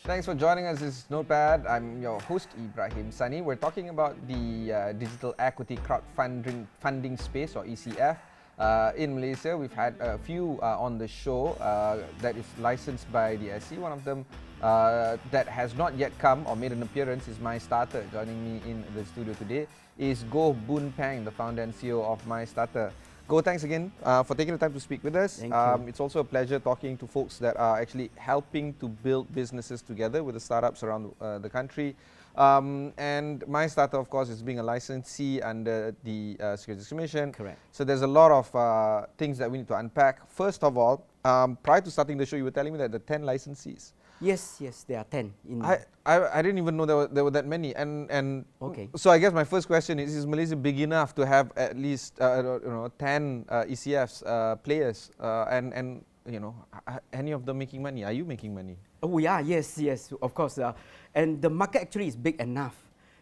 Thanks for joining us. This is Notepad. I'm your host, Ibrahim. Sani. We're talking about the digital equity crowdfunding space, or ECF. In Malaysia, we've had a few on the show that is licensed by the SC. One of them that has not yet come or made an appearance is MyStartr. Joining me in the studio today is Goh Boon Peng, the founder and CEO of MyStartr. Goh, thanks again for taking the time to speak with us. Thank you. It's also a pleasure talking to folks that are actually helping to build businesses together with the startups around the country. And MyStartr, of course, is being a licensee under the Securities Commission. Correct. So there's a lot of things that we need to unpack. First of all, prior to starting the show, you were telling me that there are 10 licensees. Yes, there are 10. I didn't even know there were that many. And Okay. so I guess my first question is Malaysia big enough to have at least 10 ECFs players? And any of them making money? Are you making money? Oh, we are, yes, of course. And the market actually is big enough.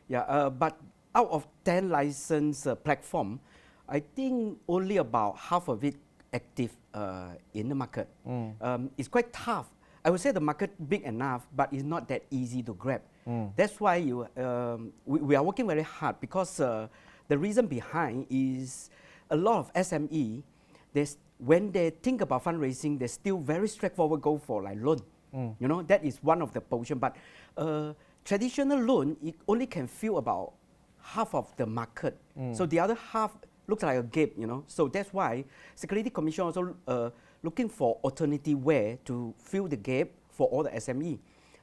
But out of 10 licensed platform, I think only about half of it active in the market. It's quite tough. I would say the market big enough, but it's not that easy to grab. That's why we are working very hard, because the reason behind is a lot of SME, when they think about fundraising, they still very straightforward go for like loan. That is one of the position. But traditional loan, it only can fill about half of the market. So the other half looks like a gap, So that's why Security Commission also looking for alternative way to fill the gap for all the SME.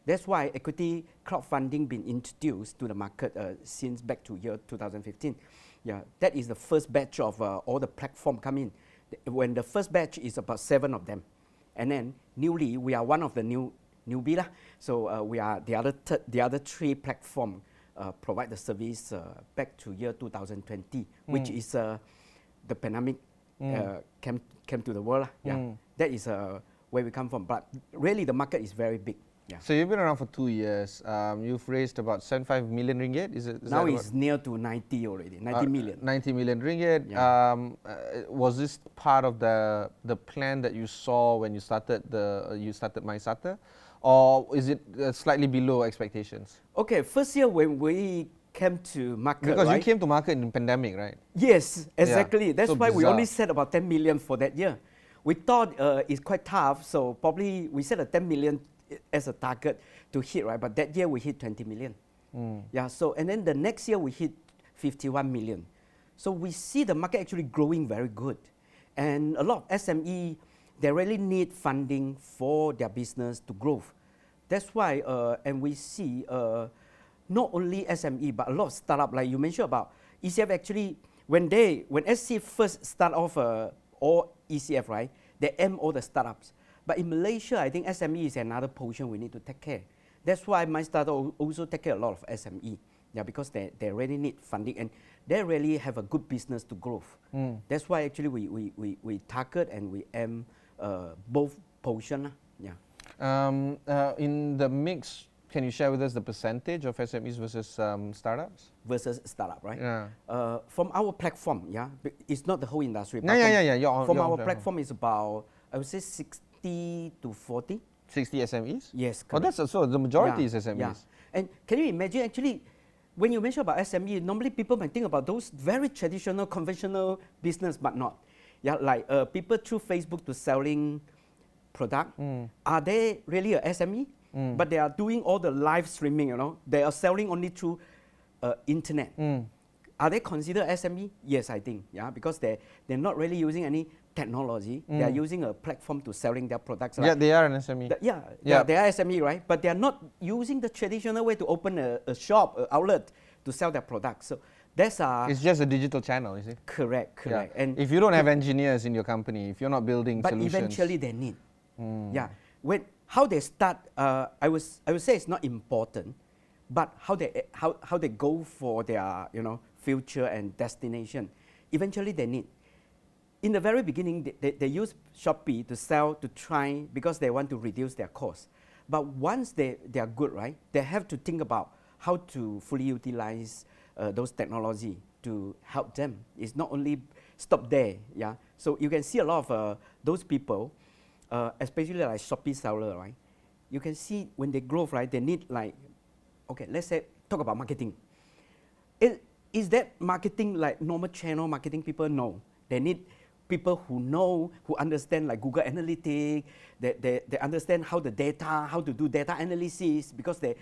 That's why equity crowdfunding been introduced to the market since back to year 2015. That is the first batch of all the platform come in. When the first batch is about 7 of them, and then newly we are one of the newbie lah. So we are the other 3 platform provide the service back to year 2020, which is the pandemic came to the world. That is where we come from. But really the market is very big. So you've been around for 2 years. You've raised about 75 million ringgit. Is now it's near to 90 already. 90 million. 90 million ringgit. Was this part of the plan that you saw when you started MyStartr, or is it slightly below expectations? Okay, first year when we came to market, because right? you came to market in the pandemic, right? Yes, exactly. That's so why bizarre. We only set about 10 million for that year. We thought it's quite tough, so probably we set a 10 million as a target to hit, right? But that year we hit 20 million. So and then the next year we hit 51 million. So we see the market actually growing very good, and a lot of SME, they really need funding for their business to grow. That's why, and we see not only SME but a lot of startup, like you mentioned about ECF. Actually, when SC first start off all ECF, right? They aim all the startups. But in Malaysia, I think SME is another portion we need to take care. That's why MyStartr also take care a lot of SME, because they really need funding and they really have a good business to grow. That's why actually we target and we aim both portion. In the mix, can you share with us the percentage of SMEs versus startups? Versus startup, right? Yeah. From our platform, it's not the whole industry. From our platform is about, I would say 60 to 40. 60 SMEs? Yes, correct. Oh, that's so the majority is SMEs. Yeah. And can you imagine, actually, when you mention about SME, normally people might think about those very traditional, conventional business, but not. Like people through Facebook to selling product. Are they really a SME? But they are doing all the live streaming, They are selling only through internet. Are they considered SME? Yes, I think, because they're not really using any technology. They are using a platform to selling their products. Yeah, they are an SME. They are SME, right? But they are not using the traditional way to open a shop, an outlet to sell their products. So that's it's just a digital channel, is it? Correct. Yeah. And if you don't have engineers in your company, if you're not building solutions, but eventually they need. How they start, I would say it's not important, but how they go for their future and destination. Eventually they need. In the very beginning, they use Shopee to sell, to try, because they want to reduce their cost. But once they are good, right, they have to think about how to fully utilize those technology to help them. It's not only stop there. So you can see a lot of those people, especially like Shopee seller, right? you can see when they grow, right, they need like, okay, let's say, talk about marketing. Is that marketing like normal channel marketing people? No. They need people who know, who understand like Google Analytics, they understand how the data, how to do data analysis, because the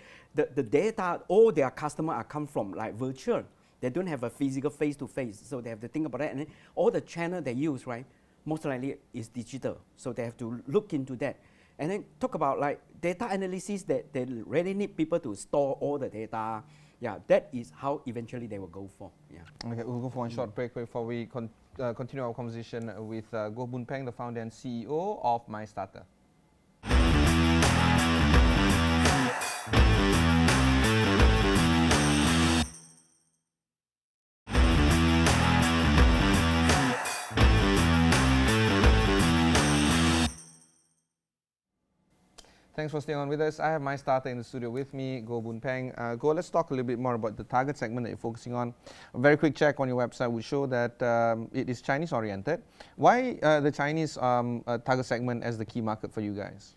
data, all their customers are come from like virtual. They don't have a physical face-to-face, so they have to think about that. And then all the channel they use, right, most likely is digital, so they have to look into that. And then talk about like data analysis, that they really need people to store all the data. Yeah, that is how eventually they will go for. Yeah. Okay, we'll go for one short break before we continue our conversation with Goh Boon Peng, the founder and CEO of MyStartr. Thanks for staying on with us. I have MyStartr in the studio with me, Goh Boon Peng. Goh, let's talk a little bit more about the target segment that you're focusing on. A very quick check on your website will show that it is Chinese-oriented. Why the Chinese target segment as the key market for you guys?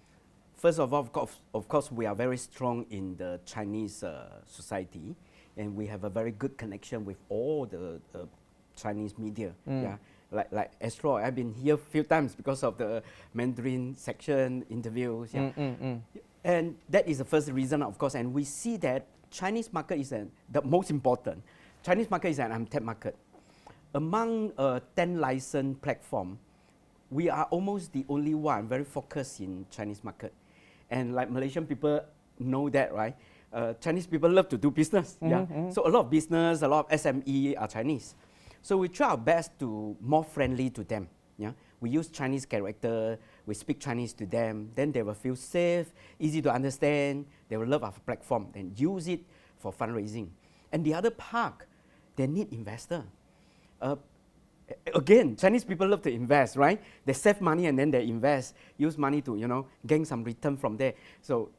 First of all, of course, we are very strong in the Chinese society, and we have a very good connection with all the Chinese media. Yeah. Like Astro, I've been here a few times because of the Mandarin section interviews. Yeah. And that is the first reason, of course. And we see that Chinese market is the most important. Chinese market is an untapped market. Among 10 licensed platforms, we are almost the only one very focused in Chinese market. And like Malaysian people know that, right? Chinese people love to do business. So a lot of business, a lot of SME are Chinese. So we try our best to more friendly to them. Yeah, we use Chinese character, we speak Chinese to them, then they will feel safe, easy to understand, they will love our platform and use it for fundraising. And the other part, they need investor. Again, Chinese people love to invest, right? They save money and then they invest, use money to, gain some return from there. So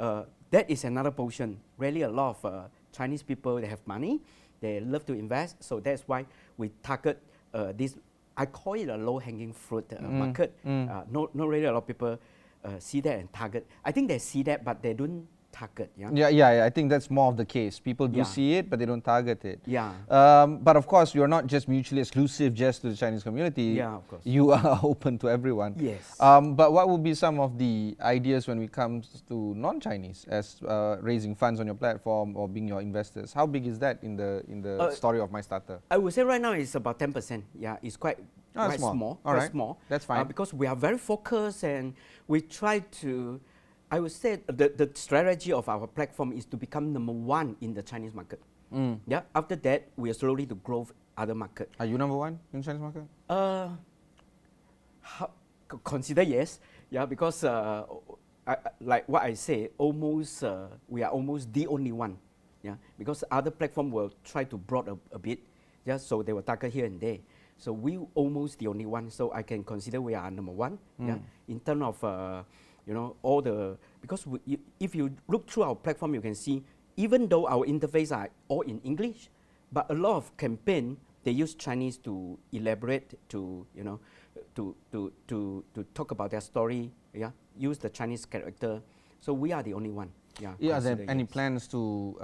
that is another portion. Really a lot of Chinese people, they have money, they love to invest, so that's why we target this. I call it a low-hanging fruit market. Not really a lot of people see that and target. I think they see that, but they don't target. Yeah. I think that's more of the case. People do see it, but they don't target it. Yeah. But of course, you're not just mutually exclusive just to the Chinese community. Yeah, of course. You are open to everyone. Yes. But what would be some of the ideas when it comes to non-Chinese as raising funds on your platform or being your investors? How big is that in the story of MyStartr? I would say right now it's about 10%. Yeah, it's quite small. All right. Small. That's fine. Because we are very focused and we try to. I would say the strategy of our platform is to become number one in the Chinese market. Yeah. After that, we are slowly to grow other market. Are you number one in the Chinese market? Consider yes. Yeah, because like what I say, we are almost the only one. Yeah, because other platform will try to broaden a bit. Yeah, so they will target here and there. So we almost the only one. So I can consider we are number one. Yeah, in terms of all the, because if you look through our platform, you can see, even though our interface are all in English, but a lot of campaign, they use Chinese to elaborate, to talk about their story, use the Chinese character. So we are the only one. Are there any plans to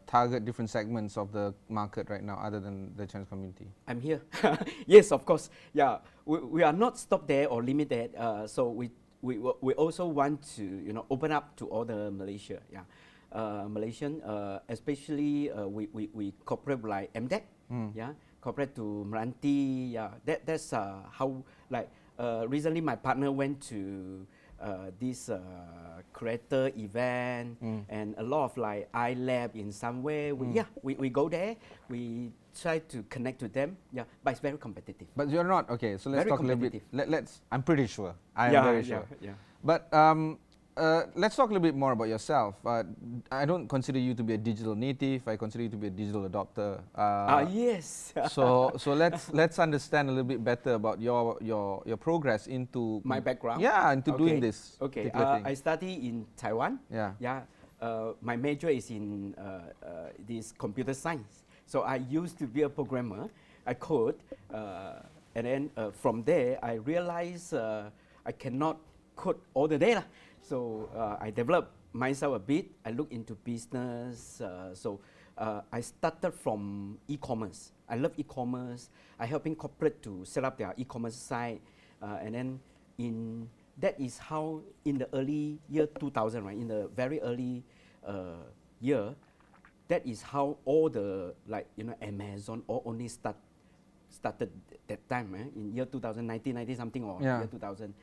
target different segments of the market right now other than the Chinese community? I'm here. Yes, of course. Yeah, we are not stopped there or limited. So we also want to open up to all the Malaysia, Malaysian, especially we cooperate like MDEC, cooperate to Meranti, that's how like recently my partner went to this creator event and a lot of like iLab in somewhere. We go there, we try to connect to them, but it's very competitive. But you're not, okay, so let's talk a little bit. I'm pretty sure, I am very sure. But let's talk a little bit more about yourself. I don't consider you to be a digital native, I consider you to be a digital adopter. Yes. so let's understand a little bit better about your progress into my background. Into doing this. Okay. I study in Taiwan. Yeah. My major is in this computer science. So I used to be a programmer. I code, and then from there I realized I cannot code all the day. So I developed myself a bit. I look into business. I started from e-commerce. I love e-commerce. I helping corporate to set up their e-commerce site, and then that is how in the early year 2000, right? In the very early year, that is how all the Amazon all only started that time, in year 2000, 1990 something or year 2000.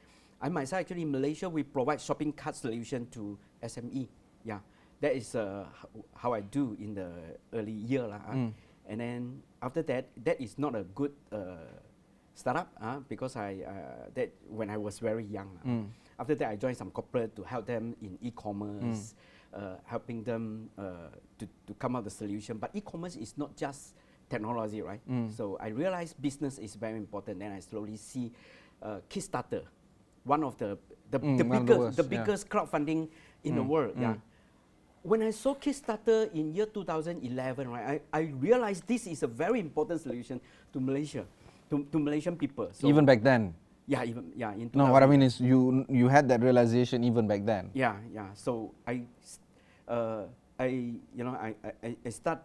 I myself actually in Malaysia, we provide shopping cart solution to SME. Yeah, that is how I do in the early year. And then after that, that is not a good startup because that when I was very young. After that, I joined some corporate to help them in e-commerce, helping them to come up with the solution. But e-commerce is not just technology, right? So I realized business is very important. Then I slowly see Kickstarter, one of the biggest crowdfunding in the world. When I saw Kickstarter in year 2011, right, I realized this is a very important solution to Malaysia, to Malaysian people. So even back then? Yeah, even in 2000. No, what I mean is you had that realization even back then. Yeah. So I start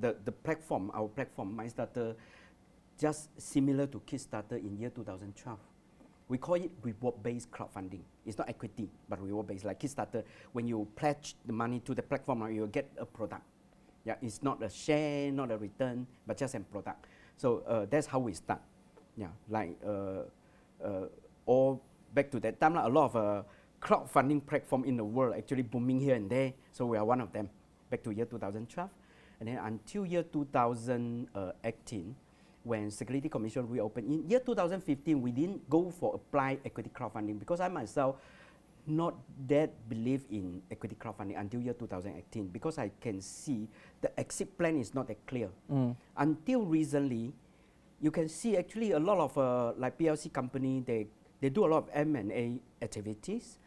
the platform, our platform, MyStartr, just similar to Kickstarter in year 2012. We call it reward-based crowdfunding. It's not equity, but reward-based. Like Kickstarter, when you pledge the money to the platform, you'll get a product. Yeah, it's not a share, not a return, but just a product. So that's how we start. Yeah, like all back to that time, a lot of crowdfunding platform in the world actually booming here and there. So we are one of them. Back to year 2012, and then until year 2018. When Security Commission reopened. In year 2015, we didn't go for applied equity crowdfunding because I myself not that believe in equity crowdfunding until year 2018 because I can see the exit plan is not that clear. Until recently, you can see actually a lot of like PLC company, they do a lot of M&A activities.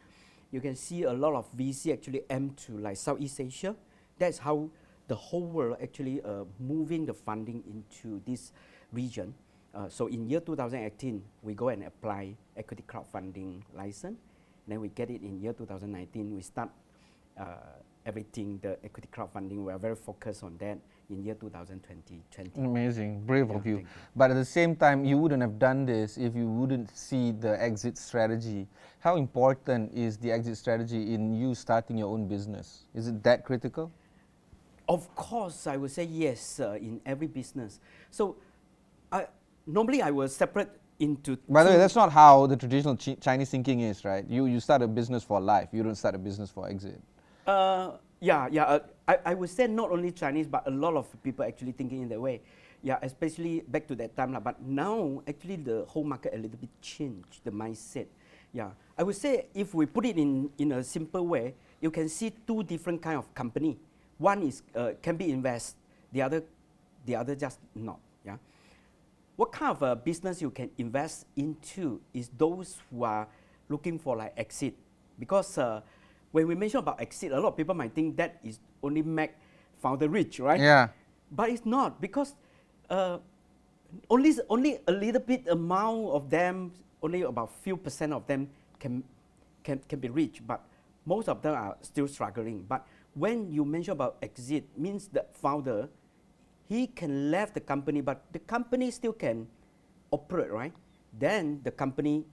You can see a lot of VC actually aim to like Southeast Asia. That's how the whole world actually moving the funding into this region. So in year 2018, we go and apply equity crowdfunding license. Then we get it in year 2019. We start everything, the equity crowdfunding. We are very focused on that in year 2020. Amazing, brave of you. But at the same time, you wouldn't have done this if you wouldn't see the exit strategy. How important is the exit strategy in you starting your own business? Is it that critical? Of course, I would say yes, in every business. So normally I will separate into By the way, that's not how the traditional Chinese thinking is, right? You start a business for life. You don't start a business for exit. I would say not only Chinese, but a lot of people actually thinking in that way. Yeah, especially back to that time. But now, actually, the whole market a little bit changed, the mindset. Yeah, I would say if we put it in a simple way, you can see two different kind of company. One is can be invest, the other just not. Yeah. What kind of business you can invest into is those who are looking for like exit, because when we mention about exit, a lot of people might think that is only make founder rich, right? Yeah. But it's not, because only a little bit amount of them, only about few percent of them can be rich, but most of them are still struggling. But when you mention about exit, means the founder, he can leave the company, but the company still can operate, right? Then the company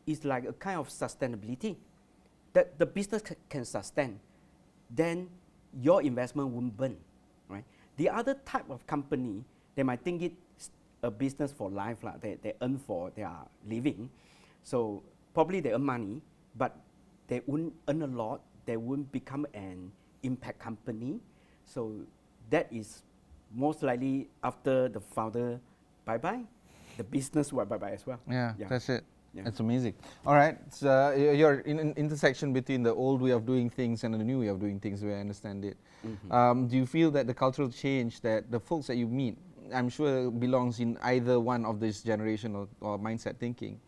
is like a kind of sustainability, that the business can sustain. Then your investment won't burn, right? The other type of company, they might think it's a business for life, they earn for their living. So probably they earn money, but they won't earn a lot. They won't become an impact company. So that is most likely after the founder bye-bye, the business will bye-bye as well. Yeah, that's it. Yeah. That's amazing. All right, so you're in an intersection between the old way of doing things and the new way of doing things, the way I understand it. Do you feel that the cultural change that the folks that you meet, I'm sure belongs in either one of this generation or mindset thinking,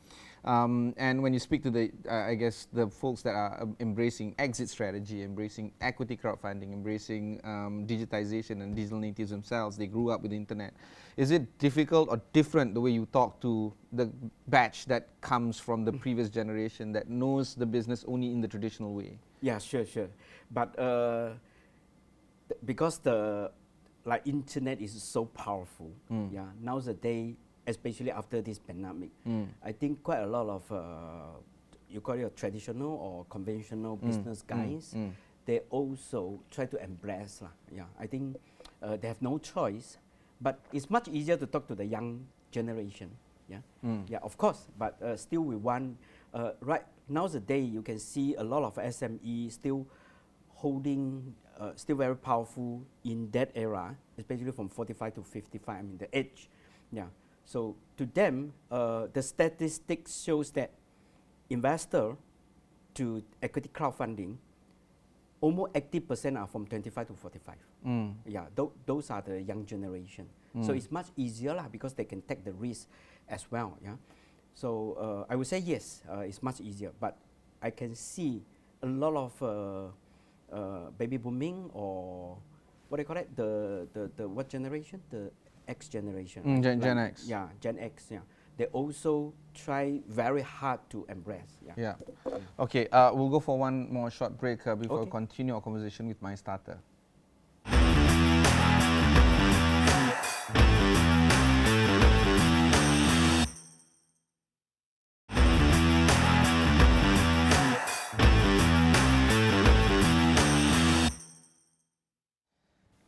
And when you speak to the, I guess, the folks that are embracing exit strategy, embracing equity crowdfunding, embracing digitization and digital natives themselves, they grew up with the internet. Is it difficult or different the way you talk to the batch that comes from the previous generation that knows the business only in the traditional way? Yeah, sure. But because the internet is so powerful, yeah, nowadays, especially after this pandemic, I think quite a lot of you call it a traditional or conventional business guys, they also try to embrace. Yeah, I think they have no choice, but it's much easier to talk to the young generation. Yeah, yeah, of course, but still we want right nowadays you can see a lot of SME still holding, still very powerful in that era, especially from 45 to 55. I mean the age, yeah. So to them, the statistics shows that investor to equity crowdfunding, almost 80% are from 25 to 45. Yeah, those are the young generation. So it's much easier because they can take the risk as well. Yeah, so I would say yes, it's much easier. But I can see a lot of baby booming, or what do you call it? The what generation? The X generation. Gen X. Yeah, Gen X. Yeah, they also try very hard to embrace. Yeah. Okay, we'll go for one more short break before we continue our conversation with MyStartr.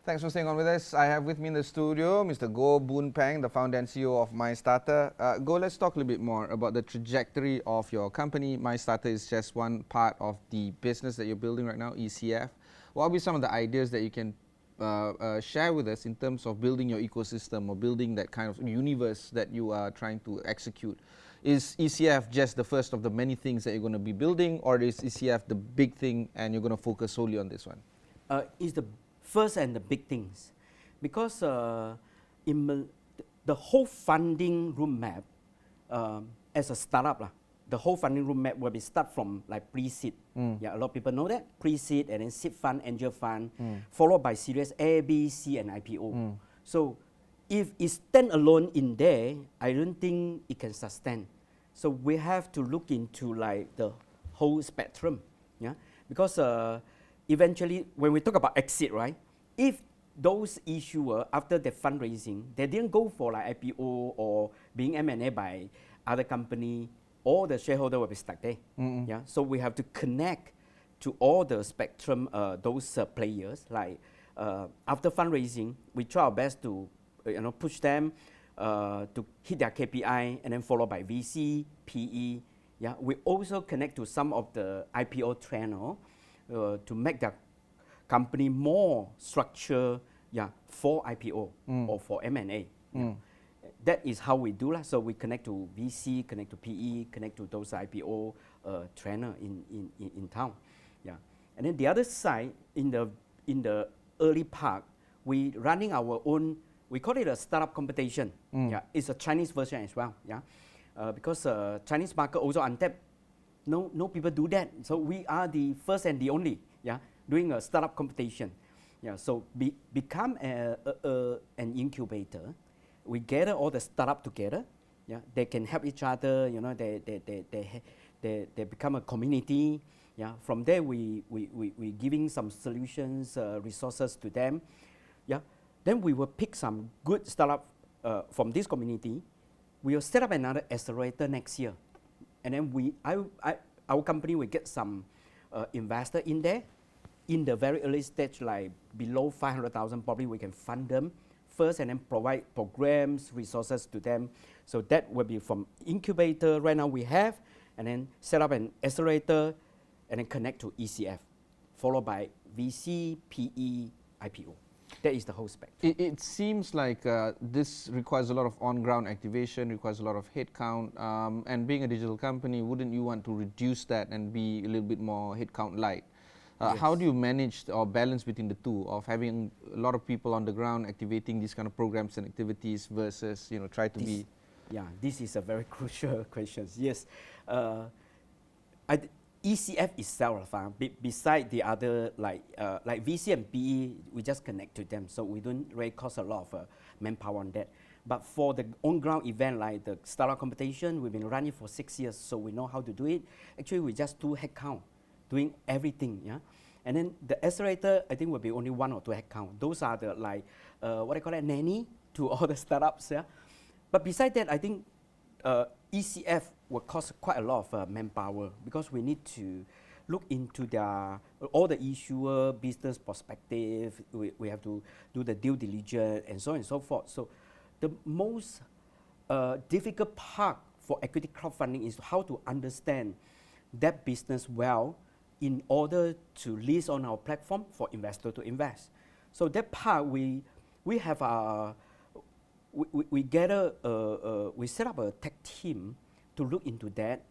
Thanks for staying on with us. I have with me in the studio Mr. Goh Boon Peng, the founder and CEO of MyStartr. Goh, let's talk a little bit more about the trajectory of your company. MyStartr is just one part of the business that you're building right now, ECF. What will be some of the ideas that you can share with us in terms of building your ecosystem or building that kind of universe that you are trying to execute? Is ECF just the first of the many things that you're going to be building, or is ECF the big thing and you're going to focus solely on this one? It's the first and the big things, because the whole funding roadmap as a startup, the whole funding roadmap will be start from like pre-seed. Yeah, a lot of people know that pre-seed and then seed fund, angel fund, followed by Series A, B, C, and IPO. So if it's stand alone in there, I don't think it can sustain. So we have to look into like the whole spectrum. Yeah, because eventually, when we talk about exit, right? If those issuers, after the fundraising, they didn't go for like IPO or being M&A by other company, all the shareholder will be stuck there. Yeah, so we have to connect to all the spectrum, those players. Like after fundraising, we try our best to push them to hit their KPI, and then followed by VC, PE. Yeah, we also connect to some of the IPO channel to make the company more structured, for IPO or for M&A. That is how we do that. So we connect to VC, connect to PE, connect to those IPO trainer in town. Yeah, and then the other side, in the early part, we running our own. We call it a startup competition. Yeah, it's a Chinese version as well. Yeah, because Chinese market also untapped. No people do that. So we are the first and the only, doing a startup competition. Yeah, so become an incubator. We gather all the startup together. Yeah, they can help each other. They become a community. Yeah, from there we giving some solutions, resources to them. Yeah, then we will pick some good startup from this community. We will set up another accelerator next year. And then our company will get some investor in there. In the very early stage, like below 500,000, probably we can fund them first and then provide programs, resources to them. So that will be from incubator right now we have, and then set up an accelerator, and then connect to ECF, followed by VC, PE, IPO. That is the whole spectrum. It seems like this requires a lot of on-ground activation, requires a lot of headcount, and being a digital company, wouldn't you want to reduce that and be a little bit more headcount light? Yes. How do you manage or balance between the two, of having a lot of people on the ground activating these kind of programs and activities versus try to be Yeah, this is a very crucial question. Yes, ECF itself, beside the other like VC and PE, we just connect to them, so we don't really cost a lot of manpower on that. But for the on-ground event like the startup competition, we've been running for 6 years, so we know how to do it. Actually, we just do headcount, doing everything. Yeah, and then the accelerator, I think will be only 1 or 2 headcount. Those are the what I call it, nanny to all the startups. Yeah, but beside that, I think ECF will cost quite a lot of manpower because we need to look into all the issuer business perspective. We have to do the due diligence and so on and so forth. So the most difficult part for equity crowdfunding is how to understand that business well in order to list on our platform for investor to invest. So that part we have we set up a tech team to look into that,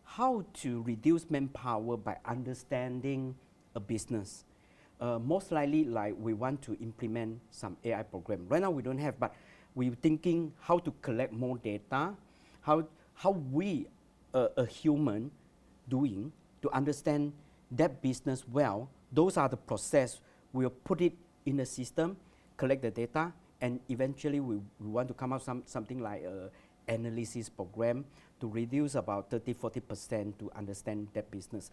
how to reduce manpower by understanding a business. Most likely, like we want to implement some AI program. Right now we don't have, but we're thinking how to collect more data, how we, a human, doing to understand that business well. Those are the process. We'll put it in the system, collect the data, and eventually we want to come up something like a analysis program to reduce about 30-40% to understand that business.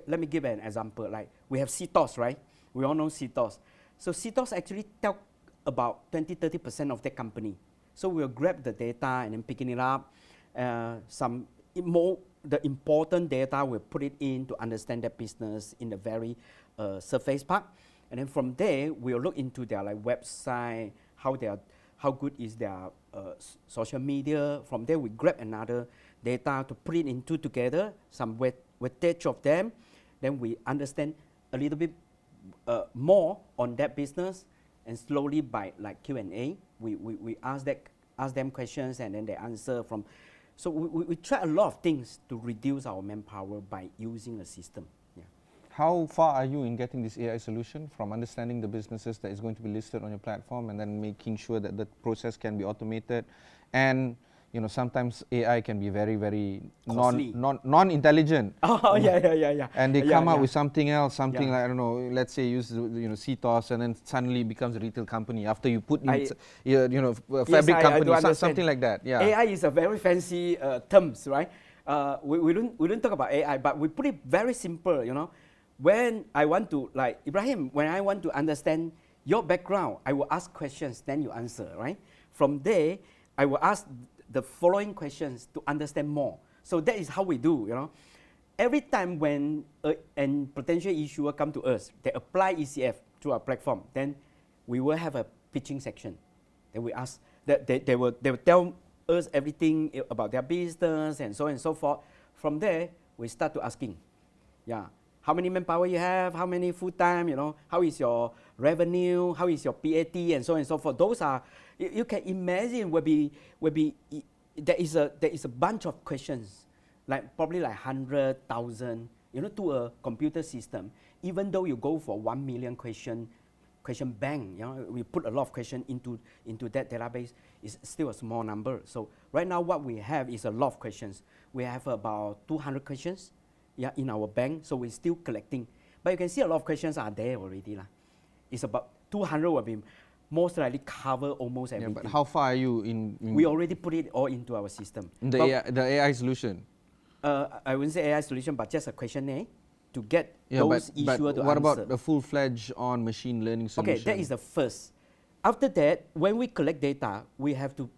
Let me give an example. Like we have CTOS, right? We all know CTOS. So CTOS actually tell about 20-30% of the company. So we'll grab the data and then picking it up. The important data, we'll put it in to understand that business in the very surface part. And then from there, we'll look into their website, how good is their social media. From there, we grab another data to put it into together, some weightage of them. Then we understand a little bit more on that business, and slowly by Q&A, we ask them questions and then they answer from. So we try a lot of things to reduce our manpower by using a system. Yeah. How far are you in getting this AI solution, from understanding the businesses that is going to be listed on your platform and then making sure that the process can be automated? And sometimes AI can be very, very non-intelligent. Oh, yeah. And they come up with something else, like, I don't know, let's say use CTOS, and then suddenly becomes a retail company after you put in, a fabric company, something like that. Yeah. AI is a very fancy terms, right? We don't talk about AI, but we put it very simple, When I want to, Ibrahim, when I want to understand your background, I will ask questions, then you answer, right? From there, I will ask the following questions to understand more. So that is how we do, Every time when a potential issuer come to us, they apply ECF to our platform, then we will have a pitching section. Then we ask, they will tell us everything about their business and so on and so forth. From there, we start to asking, how many manpower you have, how many full-time, how is your revenue, how is your PAT, and so on and so forth. Those are, you can imagine there is a bunch of questions, probably 100,000, to a computer system. Even though you go for 1 million question bank, we put a lot of questions into that database, it's still a small number. So right now what we have is a lot of questions. We have about 200 questions in our bank, so we're still collecting. But you can see a lot of questions are there already. It's about 200 will be most likely cover almost everything. Yeah, but how far are you in we already put it all into our system. The AI solution? I wouldn't say AI solution, but just a questionnaire to get those issuers to answer. What about the full-fledged on machine learning solution? Okay, that is the first. After that, when we collect data, we have to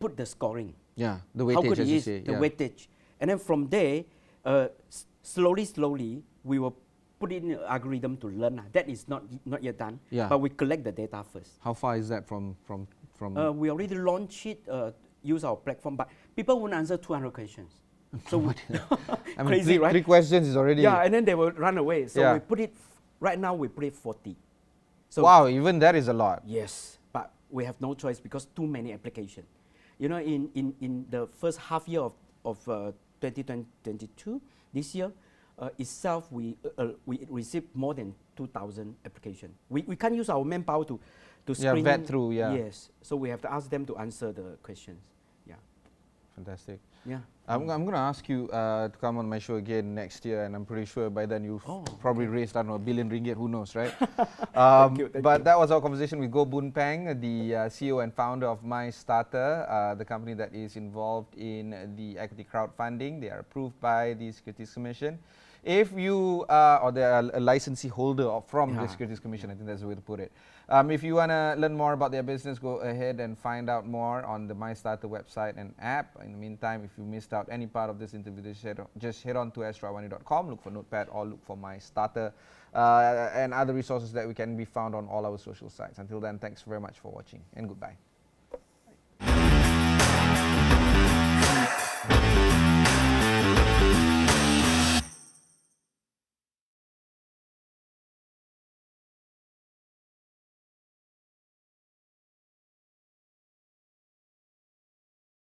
put the scoring. Yeah, the weightage, how good as it you is, say. the weightage. And then from there, slowly, we will put in an algorithm to learn. That is not yet done, but we collect the data first. How far is that from? We already launched it, use our platform, but people won't answer 200 questions. So crazy, right? 3 questions is already... Yeah, and then they will run away. So we put it, right now we put it 40. So wow, even that is a lot. Yes, but we have no choice because too many applications. In the first half year of 2022, this year, itself, we received more than 2,000 applications. We can't use our manpower to screen. Vet through, Yes, so we have to ask them to answer the questions. Fantastic. Yeah. I'm going to ask you to come on my show again next year, and I'm pretty sure by then you've probably raised, I don't know, ringgit 1 billion, who knows, right? Thank you. That was our conversation with Goh Boon Peng, the CEO and founder of MyStartr, the company that is involved in the equity crowdfunding. They are approved by the Securities Commission. If you or they are a licensee holder from the Securities Commission, I think that's the way to put it. If you want to learn more about their business, go ahead and find out more on the MyStartr website and app. In the meantime, if you missed out any part of this interview, just head on to AstroAwani.com, look for Notepad or look for MyStartr and other resources that we can be found on all our social sites. Until then, thanks very much for watching and goodbye.